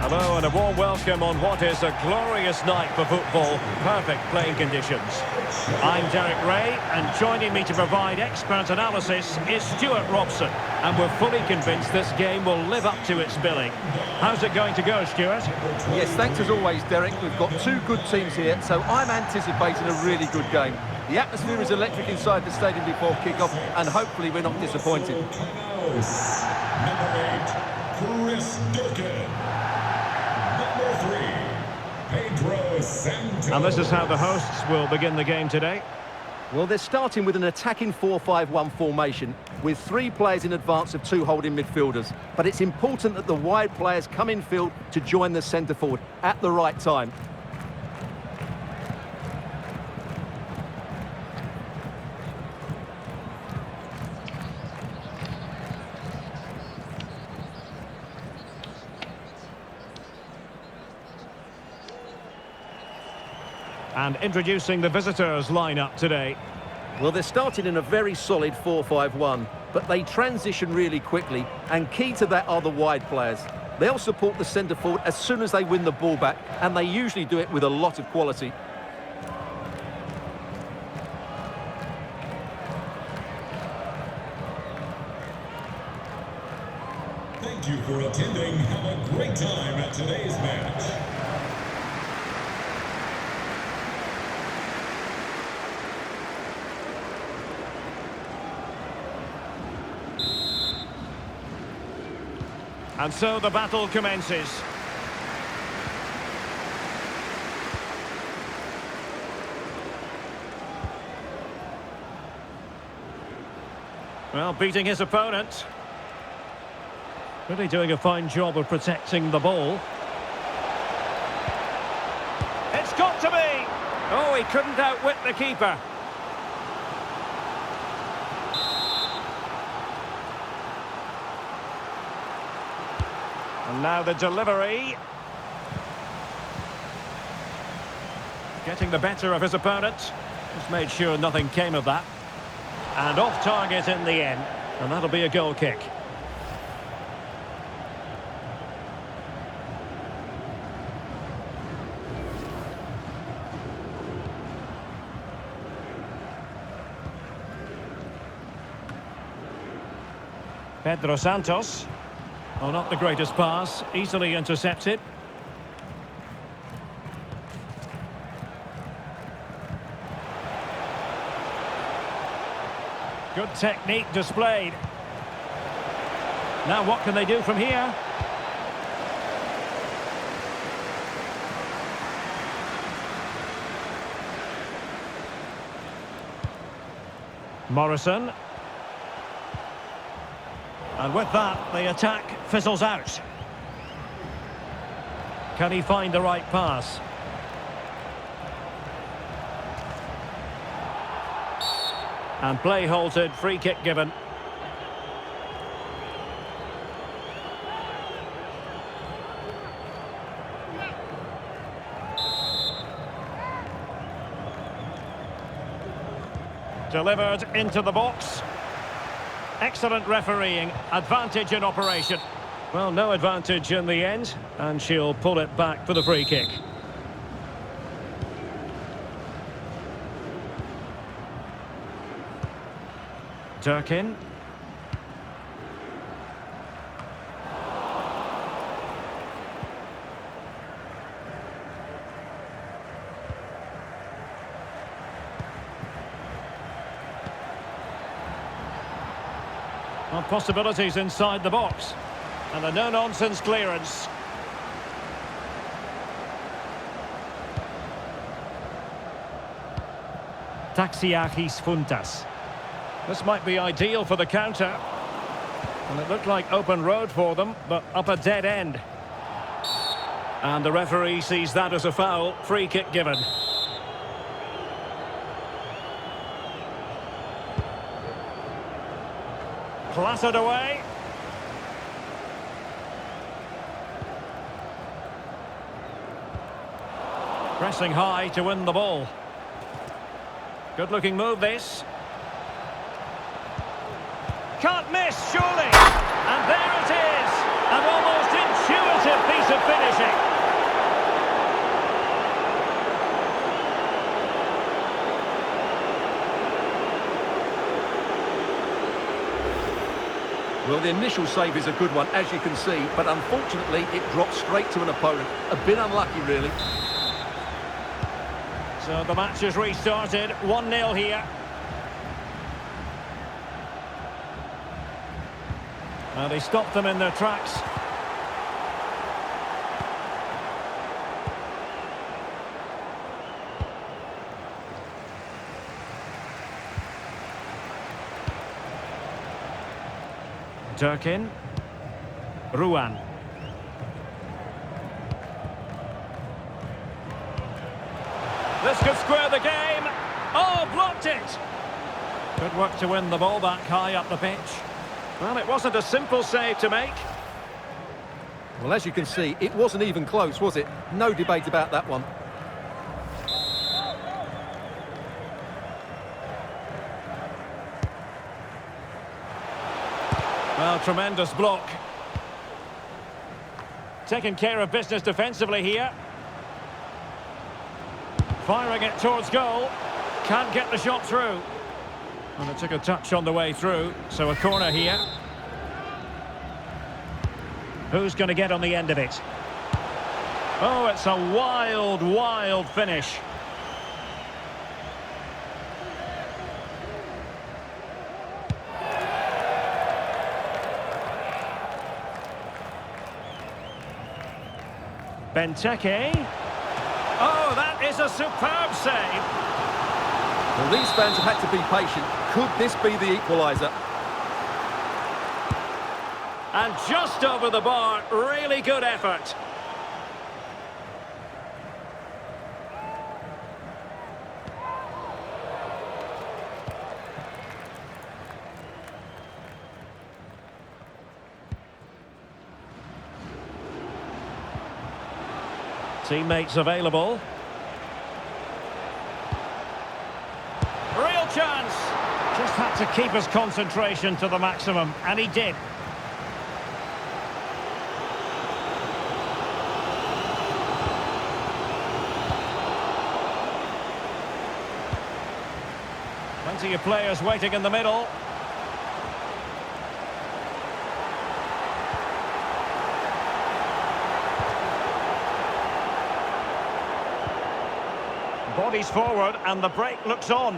Hello and a warm welcome on what is a glorious night for football. Perfect playing conditions. I'm Derek Ray, and joining me to provide expert analysis is Stuart Robson. And we're fully convinced this game will live up to its billing. How's it going to go, Stuart? Yes, thanks as always, Derek. We've got two good teams here, so I'm anticipating a really good game. The atmosphere is electric inside the stadium before kick-off, and hopefully we're not disappointed. Number 8, Chris Durkin. Number 3, Pedro Santos. And this is how the hosts will begin the game today. Well, they're starting with an attacking 4-5-1 formation with 3 players in advance of 2 holding midfielders. But it's important that the wide players come in field to join the centre forward at the right time. And introducing the visitors lineup today. Well, they're starting in a very solid 4-5-1, but they transition really quickly, and key to that are the wide players. They'll support the centre forward as soon as they win the ball back, and they usually do it with a lot of quality. Thank you for attending. Have a great time at today's match. And so the battle commences. Well, beating his opponent. Really doing a fine job of protecting the ball. It's got to be! Oh, he couldn't outwit the keeper. And now the delivery. Getting the better of his opponent. Just made sure nothing came of that. And off target in the end. And that'll be a goal kick. Pedro Santos. Oh, not the greatest pass. Easily intercepted. Good technique displayed. Now what can they do from here? Morrison. And with that, the attack fizzles out. Can he find the right pass? And play halted, free kick given. Delivered into the box. Excellent refereeing, advantage in operation. Well, no advantage in the end, and she'll pull it back for the free kick. Durkin. Well, possibilities inside the box. And a no-nonsense clearance. Taxiachis Funtas. This might be ideal for the counter. And it looked like open road for them, but up a dead end. And the referee sees that as a foul. Free kick given. Clattered away. Pressing high to win the ball. Good looking move this. Can't miss, surely. And there it is. An almost intuitive Impressive piece of finishing. Well, the initial save is a good one, as you can see, but unfortunately it drops straight to an opponent. A bit unlucky, really. So the match has restarted, 1-0 here. And he stopped them in their tracks. Durkin. Ruan. This could square the game. Oh, blocked it. Good work to win the ball back high up the pitch. Well, it wasn't a simple save to make. Well, as you can see, it wasn't even close, was it? No debate about that one. Well, tremendous block. Taking care of business defensively here. Firing it towards goal. Can't get the shot through. And it took a touch on the way through, so a corner here. Who's going to get on the end of it? Oh, it's a wild, wild finish. Benteke. Oh, that is a superb save. Well, these fans have had to be patient. Could this be the equaliser? And just over the bar, really good effort. Teammates available. Real chance. Just had to keep his concentration to the maximum, and he did. Plenty of players waiting in the middle. Bodies forward and the break looks on.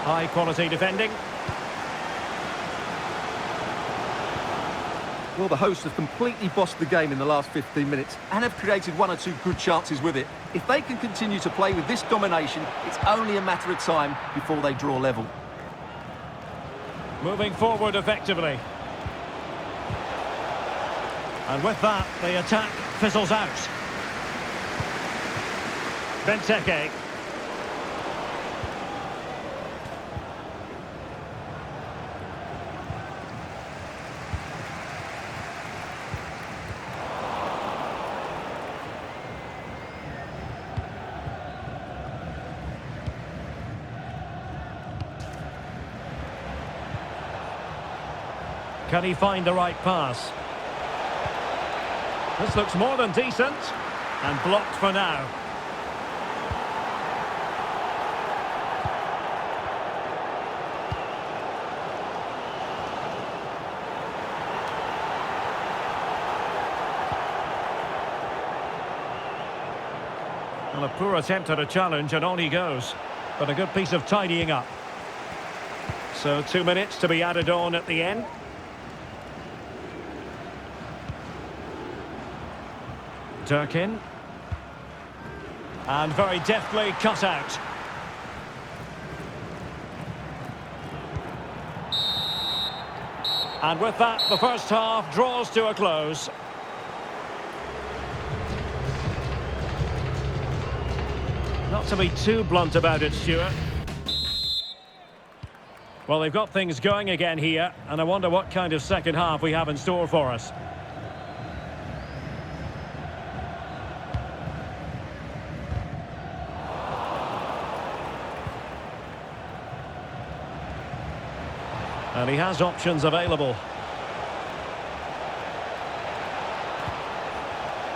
High quality defending. Well, the hosts have completely bossed the game in the last 15 minutes and have created one or two good chances with it. If they can continue to play with this domination, it's only a matter of time before they draw level. Moving forward effectively. And with that, the attack fizzles out. Benteke. Can he find the right pass? This looks more than decent. And blocked for now. Well, a poor attempt at a challenge and on he goes. But a good piece of tidying up. So 2 minutes to be added on at the end. Durkin. And very deftly cut out. And with that, the first half draws to a close. Not to be too blunt about it, Stuart. Well, they've got things going again here, and I wonder what kind of second half we have in store for us. And he has options available.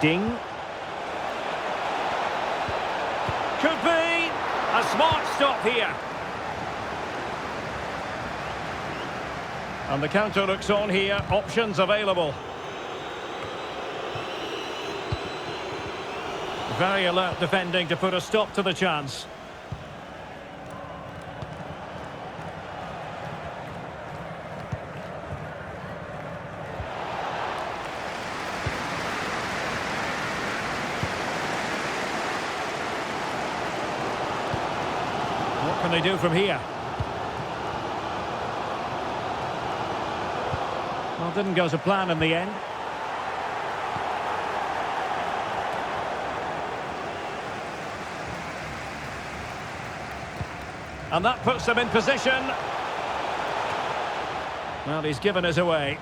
Ding. Could be a smart stop here. And the counter looks on here. Options available. Very alert defending to put a stop to the chance. What can they do from here? Well, didn't go to plan in the end. And that puts them in position. Well, he's given us away.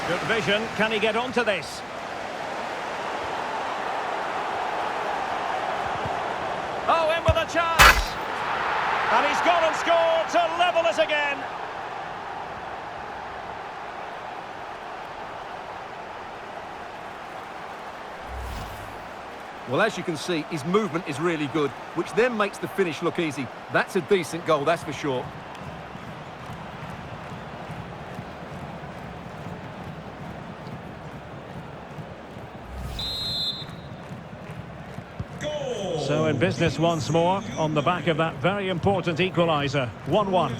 Good vision. Can he get onto this? Oh, in with a chance! And he's gone and scored to level us again. Well, as you can see, his movement is really good, which then makes the finish look easy. That's a decent goal, that's for sure. Goal! So in business once more, on the back of that very important equaliser. 1-1.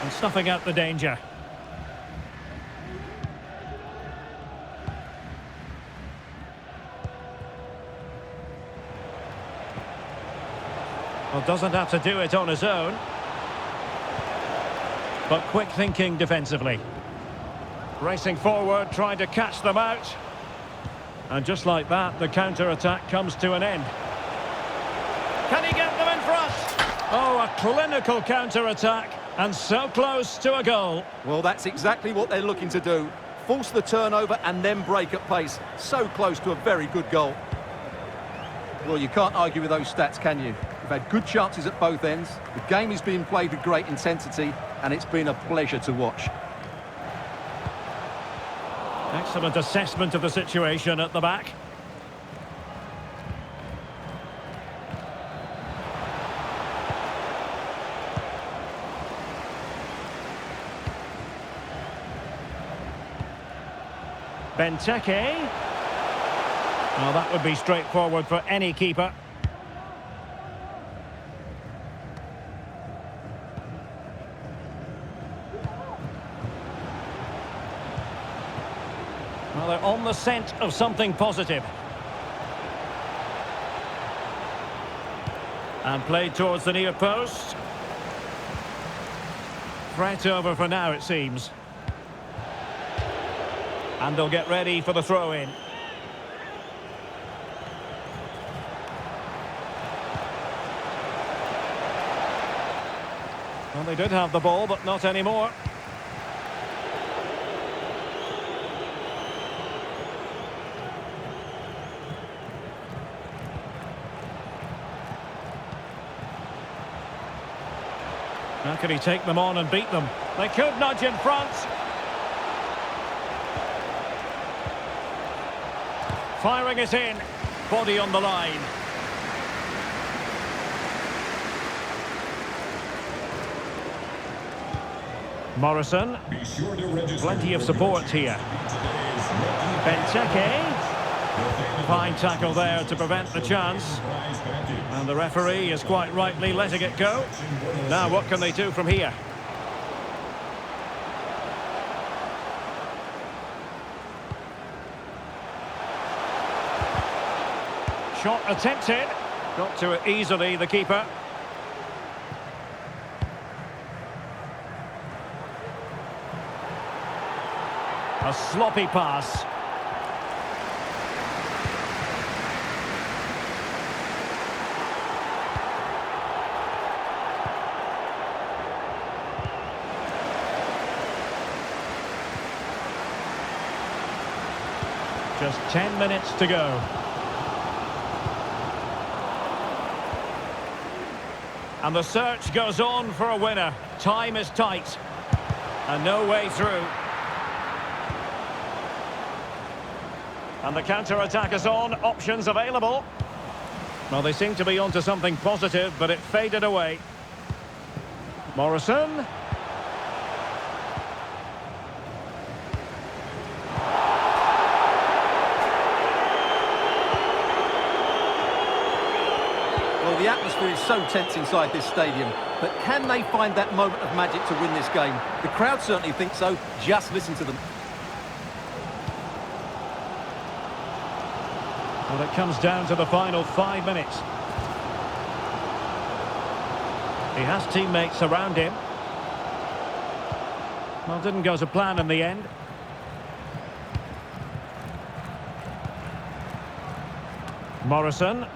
And snuffing out the danger. Well, doesn't have to do it on his own. But quick thinking defensively. Racing forward, trying to catch them out. And just like that, the counter-attack comes to an end. Can he get them in front? Oh, a clinical counter-attack. And so close to a goal. Well, that's exactly what they're looking to do. Force the turnover and then break at pace. So close to a very good goal. Well, you can't argue with those stats, can you? We've had good chances at both ends. The game is being played with great intensity, and it's been a pleasure to watch. Excellent assessment of the situation at the back. Benteke. Well, that would be straightforward for any keeper. Well, they're on the scent of something positive. And played towards the near post. Threat over for now, it seems. And they'll get ready for the throw-in. Well, they did have the ball, but not anymore. How can he take them on and beat them? They could nudge in front. Firing it in. Body on the line. Morrison. Plenty of support here. Benteke. Fine tackle there to prevent the chance. And the referee is quite rightly letting it go. Now what can they do from here? Shot attempted. Got to it easily, the keeper. A sloppy pass. Just 10 minutes to go. And the search goes on for a winner. Time is tight. And no way through. And the counter-attack is on. Options available. Well, they seem to be onto something positive, but it faded away. Morrison. Well, the atmosphere is so tense inside this stadium, but can they find that moment of magic to win this game? The crowd certainly think so. Just listen to them. Well, it comes down to the final 5 minutes. He has teammates around him. Well, didn't go to plan in the end. Morrison.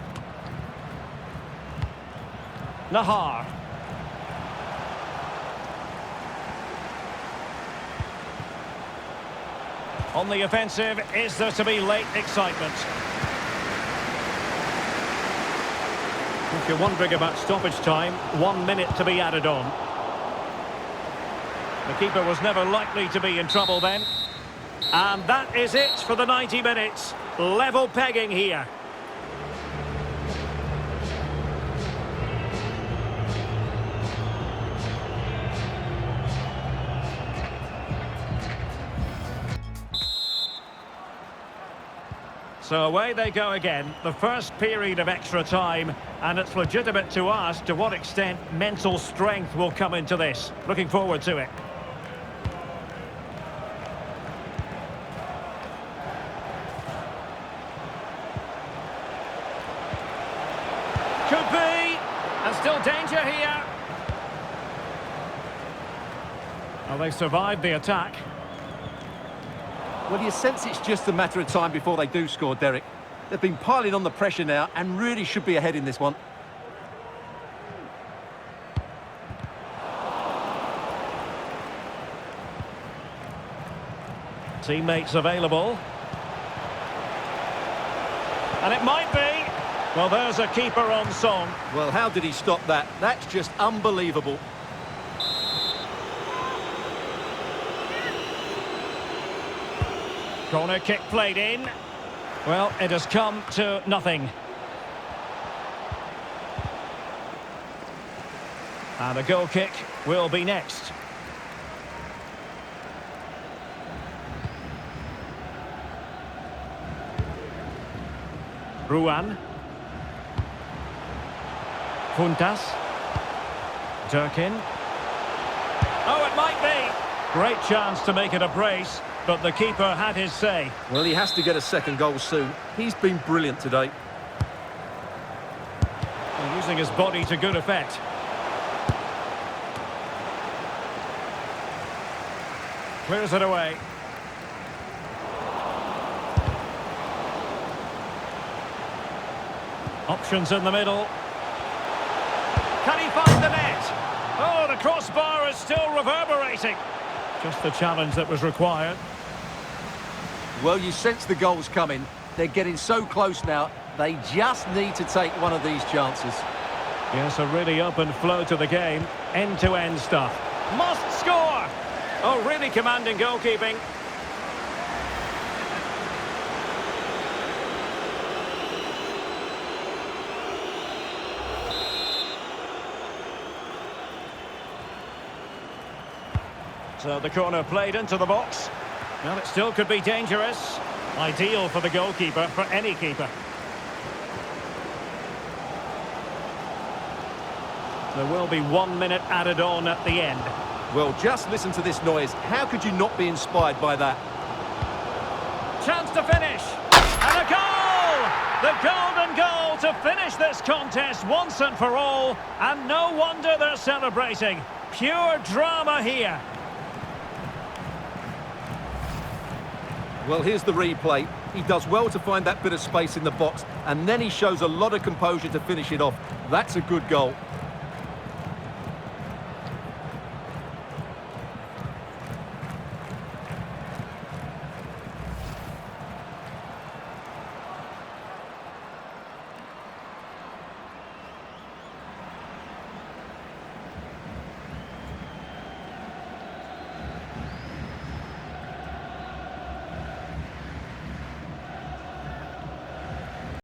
Nahar. On the offensive, is there to be late excitement? If you're wondering about stoppage time, 1 minute to be added on. The keeper was never likely to be in trouble then. And that is it for the 90 minutes. Level pegging here. So away they go again, the first period of extra time, and it's legitimate to ask to what extent mental strength will come into this. Looking forward to it. Could be, and still danger here. Well, they survived the attack. Well, you sense it's just a matter of time before they do score, Derek. They've been piling on the pressure now and really should be ahead in this one. Teammates available. And it might be. Well, there's a keeper on song. Well, how did he stop that? That's just unbelievable. Corner kick played in. Well, it has come to nothing. And a goal kick will be next. Ruan. Funtas. Durkin. Oh, it might be. Great chance to make it a brace, but the keeper had his say. Well, he has to get a second goal soon. He's been brilliant today. And using his body to good effect. Clears it away. Options in the middle. Can he find the net? Oh, the crossbar is still reverberating. Just the challenge that was required. Well, you sense the goals coming. They're getting so close now. They just need to take one of these chances. Yes, a really open flow to the game. End-to-end stuff. Must score! Oh, really commanding goalkeeping. So the corner played into the box. Well, it still could be dangerous. Ideal for the goalkeeper, for any keeper. There will be 1 minute added on at the end. Well, just listen to this noise. How could you not be inspired by that? Chance to finish. And a goal! The golden goal to finish this contest once and for all. And no wonder they're celebrating. Pure drama here. Well, here's the replay. He does well to find that bit of space in the box, and then he shows a lot of composure to finish it off. That's a good goal.